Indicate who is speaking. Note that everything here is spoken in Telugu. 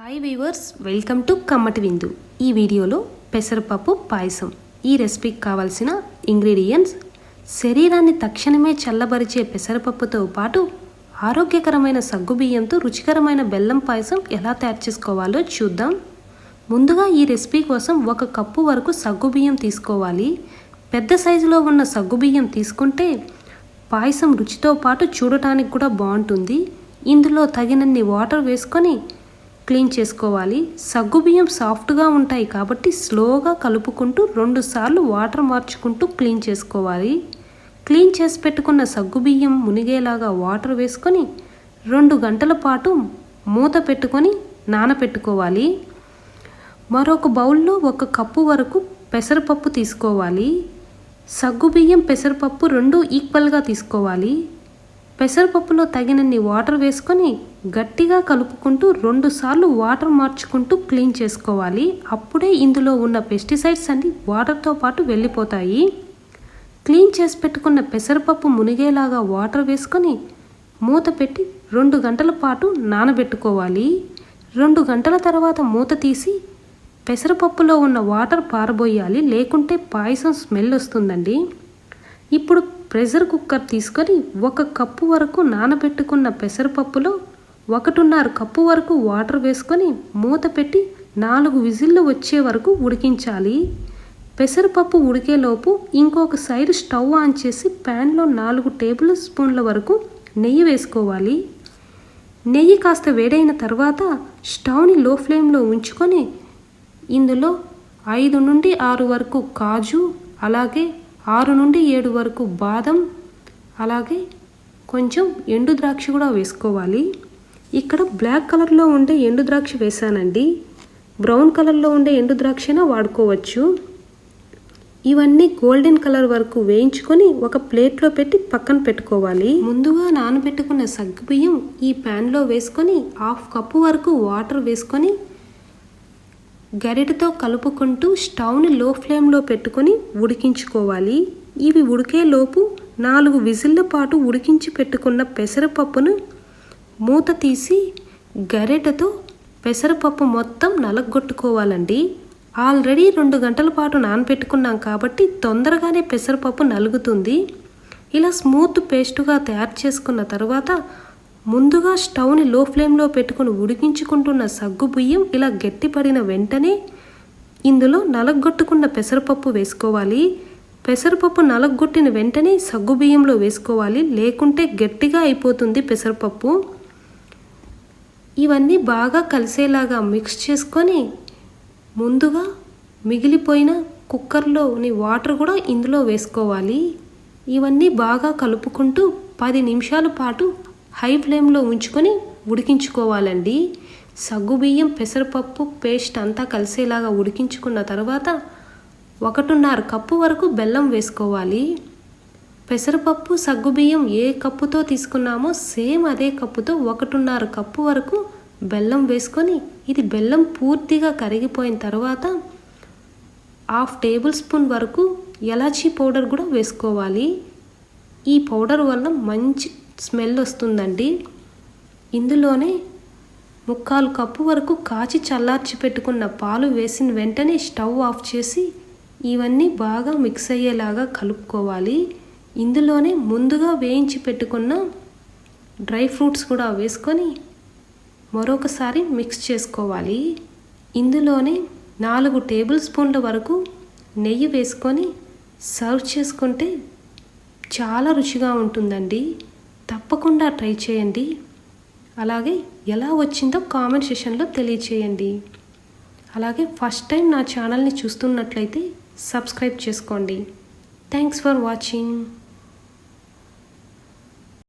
Speaker 1: హాయ్ వీవర్స్, వెల్కమ్ టు కమ్మటి విందు. ఈ వీడియోలో పెసరపప్పు పాయసం ఈ రెసిపీకి కావాల్సిన ఇంగ్రీడియంట్స్: శరీరాన్ని తక్షణమే చల్లబరిచే పెసరపప్పుతో పాటు ఆరోగ్యకరమైన సగ్గుబియ్యంతో రుచికరమైన బెల్లం పాయసం ఎలా తయారు చేసుకోవాలో చూద్దాం. ముందుగా ఈ రెసిపీ కోసం 1 కప్పు వరకు సగ్గుబియ్యం తీసుకోవాలి. పెద్ద సైజులో ఉన్న సగ్గుబియ్యం తీసుకుంటే పాయసం రుచితో పాటు చూడటానికి కూడా బాగుంటుంది. ఇందులో తగినన్ని వాటర్ వేసుకొని క్లీన్ చేసుకోవాలి. సగ్గుబియ్యం సాఫ్ట్గా ఉంటాయి కాబట్టి స్లోగా కలుపుకుంటూ 2 సార్లు వాటర్ మార్చుకుంటూ క్లీన్ చేసుకోవాలి. క్లీన్ చేసి పెట్టుకున్న సగ్గుబియ్యం మునిగేలాగా వాటర్ వేసుకొని 2 గంటల పాటు మూత పెట్టుకొని నానబెట్టుకోవాలి. మరొక బౌల్లో 1 కప్పు వరకు పెసరపప్పు తీసుకోవాలి. సగ్గుబియ్యం పెసరపప్పు 2 ఈక్వల్గా తీసుకోవాలి. పెసరపప్పులో తగినన్ని వాటర్ వేసుకొని గట్టిగా కలుపుకుంటూ 2 సార్లు వాటర్ మార్చుకుంటూ క్లీన్ చేసుకోవాలి. అప్పుడే ఇందులో ఉన్న పెస్టిసైడ్స్ అన్ని వాటర్తో పాటు వెళ్ళిపోతాయి. క్లీన్ చేసి పెట్టుకున్న పెసరపప్పు మునిగేలాగా వాటర్ వేసుకొని మూత పెట్టి 2 గంటల పాటు నానబెట్టుకోవాలి. 2 గంటల తర్వాత మూత తీసి పెసరపప్పులో ఉన్న వాటర్ పారబోయాలి, లేకుంటే పాయసం స్మెల్ వస్తుందండి. ఇప్పుడు ప్రెషర్ కుక్కర్ తీసుకొని 1 కప్పు వరకు నానబెట్టుకున్న పెసరపప్పులో 1.5 కప్పు వరకు వాటర్ వేసుకొని మూత పెట్టి 4 విజిల్లు వచ్చే వరకు ఉడికించాలి. పెసరపప్పు ఉడికేలోపు ఇంకొక సైడ్ స్టవ్ ఆన్ చేసి ప్యాన్లో 4 టేబుల్ స్పూన్ల వరకు నెయ్యి వేసుకోవాలి. నెయ్యి కాస్త వేడైన తర్వాత స్టవ్ని లో ఫ్లేమ్లో ఉంచుకొని ఇందులో 5 నుండి 6 వరకు కాజు, అలాగే 6 నుండి 7 వరకు బాదం, అలాగే కొంచెం ఎండు ద్రాక్ష కూడా వేసుకోవాలి. ఇక్కడ బ్లాక్ కలర్లో ఉండే ఎండు ద్రాక్ష వేసానండి. బ్రౌన్ కలర్లో ఉండే ఎండు ద్రాక్షన వాడుకోవచ్చు. ఇవన్నీ గోల్డెన్ కలర్ వరకు వేయించుకొని ఒక ప్లేట్లో పెట్టి పక్కన పెట్టుకోవాలి. ముందుగా నానబెట్టుకున్న సగ్గుబియ్యం ఈ ప్యాన్లో వేసుకొని 1/2 కప్పు వరకు వాటర్ వేసుకొని గరిటతో కలుపుకుంటూ స్టవ్ని లో ఫ్లేమ్లో పెట్టుకొని ఉడికించుకోవాలి. ఇవి ఉడికేలోపు 4 విజిల్ల పాటు ఉడికించి పెట్టుకున్న పెసరపప్పును మూత తీసి గరిటతో పెసరపప్పు మొత్తం నలగొట్టుకోవాలండి. ఆల్రెడీ 2 గంటల పాటు నానబెట్టుకున్నాం కాబట్టి తొందరగానే పెసరపప్పు నలుగుతుంది. ఇలా స్మూత్ పేస్టుగా తయారు చేసుకున్న తర్వాత ముందుగా స్టవ్ని లో ఫ్లేమ్లో పెట్టుకుని ఉడికించుకుంటున్న సగ్గుబియ్యం ఇలా గట్టిపడిన వెంటనే ఇందులో నలగొట్టుకున్న పెసరపప్పు వేసుకోవాలి. పెసరపప్పు నలగొట్టిన వెంటనే సగ్గుబియ్యంలో వేసుకోవాలి, లేకుంటే గట్టిగా అయిపోతుంది పెసరపప్పు. ఇవన్నీ బాగా కలిసేలాగా మిక్స్ చేసుకొని ముందుగా మిగిలిపోయిన కుక్కర్లోని వాటర్ కూడా ఇందులో వేసుకోవాలి. ఇవన్నీ బాగా కలుపుకుంటూ 10 నిమిషాల పాటు హై ఫ్లేమ్లో ఉంచుకొని ఉడికించుకోవాలండి. సగ్గుబియ్యం పెసరపప్పు పేస్ట్ అంతా కలిసేలాగా ఉడికించుకున్న తర్వాత 1.5 కప్పు వరకు బెల్లం వేసుకోవాలి. పెసరపప్పు సగ్గుబియ్యం ఏ కప్పుతో తీసుకున్నామో సేమ్ అదే కప్పుతో 1.5 కప్పు వరకు బెల్లం వేసుకొని ఇది బెల్లం పూర్తిగా కరిగిపోయిన తర్వాత 1/2 టేబుల్ స్పూన్ వరకు ఎలాచీ పౌడర్ కూడా వేసుకోవాలి. ఈ పౌడర్ వల్ల మంచి స్మెల్ వస్తుందండి. ఇందులోనే 3/4 కప్పు వరకు కాచి చల్లార్చి పెట్టుకున్న పాలు వేసిన వెంటనే స్టవ్ ఆఫ్ చేసి ఇవన్నీ బాగా మిక్స్ అయ్యేలాగా కలుపుకోవాలి. ఇందులోనే ముందుగా వేయించి పెట్టుకున్న డ్రై ఫ్రూట్స్ కూడా వేసుకొని మరొకసారి మిక్స్ చేసుకోవాలి. ఇందులోనే 4 టేబుల్ స్పూన్ల వరకు నెయ్యి వేసుకొని సర్వ్ చేసుకుంటే చాలా రుచిగా ఉంటుందండి. తప్పకుండా ట్రై చేయండి. అలాగే ఎలా వచ్చిందో కామెంట్ సెక్షన్లో తెలియచేయండి. అలాగే ఫస్ట్ టైం నా ఛానల్ని చూస్తున్నట్లయితే సబ్స్క్రైబ్ చేసుకోండి. Thanks for watching.